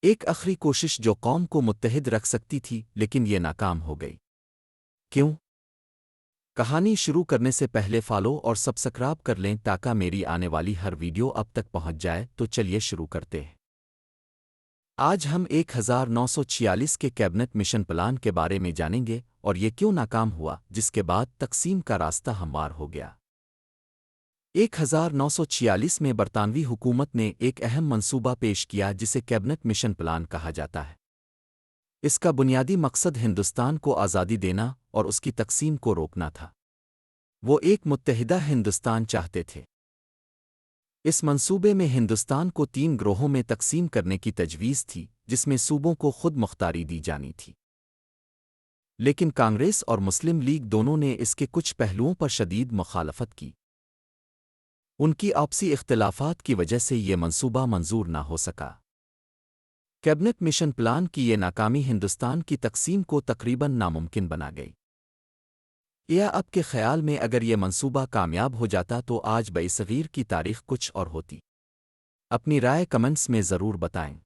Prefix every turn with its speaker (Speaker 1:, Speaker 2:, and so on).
Speaker 1: ایک آخری کوشش جو قوم کو متحد رکھ سکتی تھی لیکن یہ ناکام ہو گئی۔ کیوں؟ کہانی شروع کرنے سے پہلے فالو اور سبسکرائب کر لیں تاکہ میری آنے والی ہر ویڈیو اب تک پہنچ جائے۔ تو چلیے شروع کرتے ہیں۔ آج ہم 1946 کے کیبنٹ مشن پلان کے بارے میں جانیں گے اور یہ کیوں ناکام ہوا، جس کے بعد تقسیم کا راستہ ہموار ہو گیا۔ 1946 میں برطانوی حکومت نے ایک اہم منصوبہ پیش کیا جسے کیبنٹ مشن پلان کہا جاتا ہے۔ اس کا بنیادی مقصد ہندوستان کو آزادی دینا اور اس کی تقسیم کو روکنا تھا۔ وہ ایک متحدہ ہندوستان چاہتے تھے۔ اس منصوبے میں ہندوستان کو 3 گروہوں میں تقسیم کرنے کی تجویز تھی، جس میں صوبوں کو خود مختاری دی جانی تھی۔ لیکن کانگریس اور مسلم لیگ دونوں نے اس کے کچھ پہلوؤں پر شدید مخالفت کی۔ ان کی آپسی اختلافات کی وجہ سے یہ منصوبہ منظور نہ ہو سکا۔ کیبنٹ مشن پلان کی یہ ناکامی ہندوستان کی تقسیم کو تقریباً ناممکن بنا گئی۔ یا اب کے خیال میں اگر یہ منصوبہ کامیاب ہو جاتا تو آج برصغیر کی تاریخ کچھ اور ہوتی۔ اپنی رائے کمنٹس میں ضرور بتائیں۔